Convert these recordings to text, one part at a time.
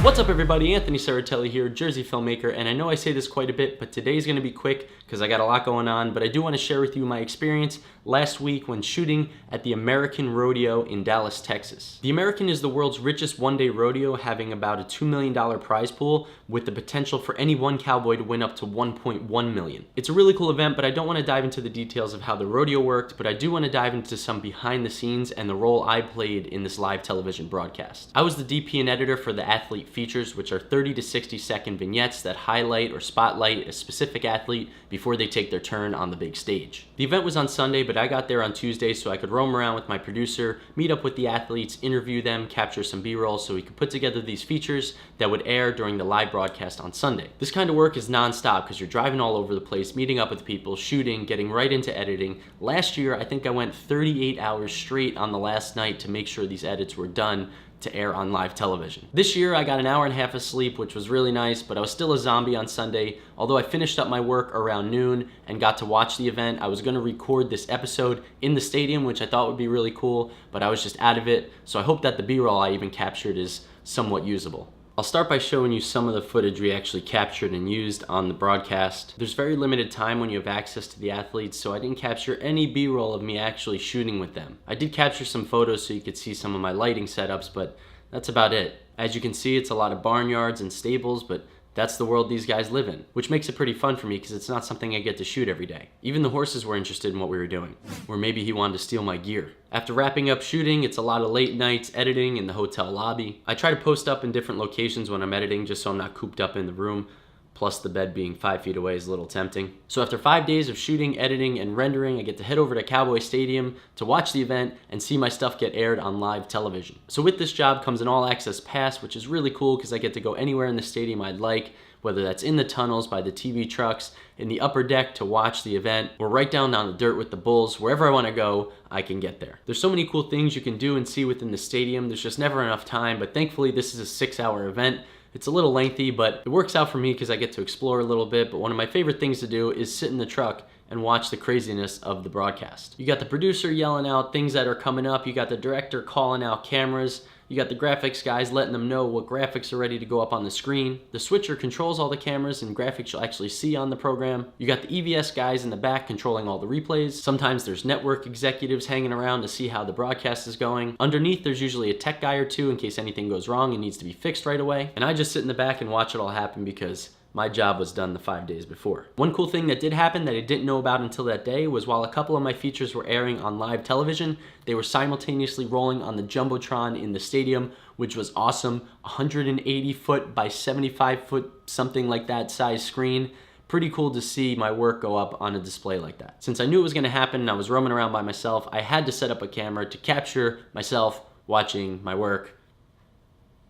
What's up everybody, Anthony Saratelli here, Jersey Filmmaker, and I know I say this quite a bit, but today's gonna be quick because I got a lot going on, but I do want to share with you my experience last week when shooting at the American Rodeo in Dallas, Texas. The American is the world's richest one-day rodeo, having about a $2 million prize pool with the potential for any one cowboy to win up to $1.1 million. It's a really cool event, but I don't want to dive into the details of how the rodeo worked, but I do want to dive into some behind the scenes and the role I played in this live television broadcast. I was the DP and editor for the athlete features, which are 30 to 60 second vignettes that highlight or spotlight a specific athlete before they take their turn on the big stage. The event was on Sunday, but I got there on Tuesday so I could roam around with my producer, meet up with the athletes, interview them, capture some B-roll so we could put together these features that would air during the live broadcast on Sunday. This kind of work is non-stop because you're driving all over the place, meeting up with people, shooting, getting right into editing. Last year, I think I went 38 hours straight on the last night to make sure these edits were done to air on live television. This year I got an hour and a half of sleep, which was really nice, but I was still a zombie on Sunday. Although I finished up my work around noon and got to watch the event, I was gonna record this episode in the stadium, which I thought would be really cool, but I was just out of it. So I hope that the B-roll I even captured is somewhat usable. I'll start by showing you some of the footage we actually captured and used on the broadcast. There's very limited time when you have access to the athletes, so I didn't capture any B-roll of me actually shooting with them. I did capture some photos so you could see some of my lighting setups, but that's about it. As you can see, it's a lot of barnyards and stables, but that's the world these guys live in, which makes it pretty fun for me because it's not something I get to shoot every day. Even the horses were interested in what we were doing, or maybe he wanted to steal my gear. After wrapping up shooting, it's a lot of late nights editing in the hotel lobby. I try to post up in different locations when I'm editing just so I'm not cooped up in the room. Plus the bed being 5 feet away is a little tempting. So after 5 days of shooting, editing, and rendering, I get to head over to Cowboys Stadium to watch the event and see my stuff get aired on live television. So with this job comes an all-access pass, which is really cool because I get to go anywhere in the stadium I'd like, whether that's in the tunnels, by the TV trucks, in the upper deck to watch the event, or right down on the dirt with the bulls. Wherever I want to go, I can get there. There's so many cool things you can do and see within the stadium. There's just never enough time, but thankfully this is a 6-hour event. It's a little lengthy, but it works out for me because I get to explore a little bit. But one of my favorite things to do is sit in the truck and watch the craziness of the broadcast. You got the producer yelling out things that are coming up. You got the director calling out cameras. You got the graphics guys letting them know what graphics are ready to go up on the screen. The switcher controls all the cameras and graphics you'll actually see on the program. You got the EVS guys in the back controlling all the replays. Sometimes there's network executives hanging around to see how the broadcast is going. Underneath, there's usually a tech guy or two in case anything goes wrong and needs to be fixed right away. And I just sit in the back and watch it all happen because my job was done the 5 days before. One cool thing that did happen that I didn't know about until that day was while a couple of my features were airing on live television, they were simultaneously rolling on the Jumbotron in the stadium, which was awesome. 180 foot by 75 foot, something like that size screen. Pretty cool to see my work go up on a display like that. Since I knew it was gonna happen and I was roaming around by myself, I had to set up a camera to capture myself watching my work.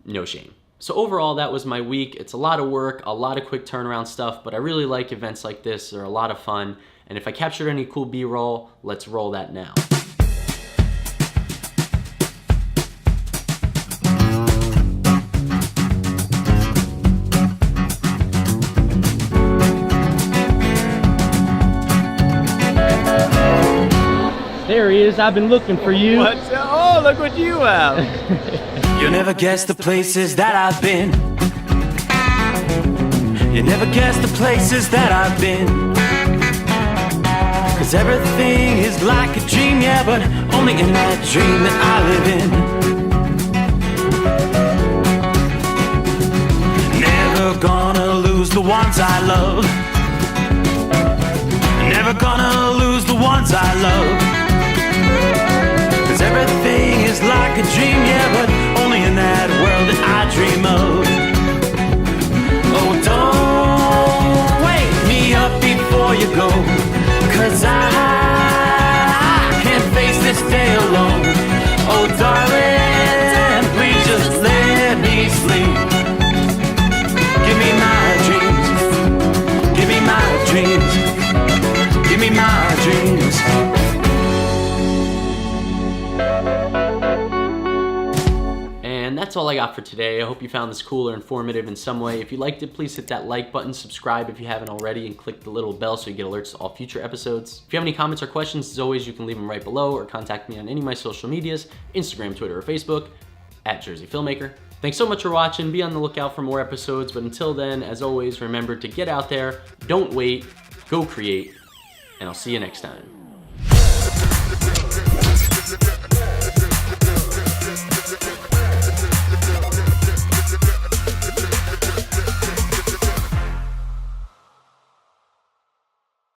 No shame. So overall, that was my week. It's a lot of work, a lot of quick turnaround stuff, but I really like events like this. They're a lot of fun. And if I captured any cool B-roll, let's roll that now. There he is. I've been looking for you. What? Oh, look what you have. You'll never guess the places that I've been. You never guess the places that I've been. Cause everything is like a dream, yeah, but only in that dream that I live in. Never gonna lose the ones I love. Never gonna lose the ones I love. Cause everything is like a dream, yeah, but only in that world that I dream of. Oh, don't wake me up before you go, cause I can't face this day alone. Oh, darling, please just let me sleep. Give me my dreams. Give me my dreams. Give me my dreams. And that's all I got for today. I hope you found this cool or informative in some way. If you liked it, please hit that like button, subscribe if you haven't already, and click the little bell so you get alerts to all future episodes. If you have any comments or questions, as always, you can leave them right below or contact me on any of my social medias, Instagram, Twitter, or Facebook, @Jersey Filmmaker. Thanks so much for watching. Be on the lookout for more episodes. But until then, as always, remember to get out there, don't wait, go create, and I'll see you next time.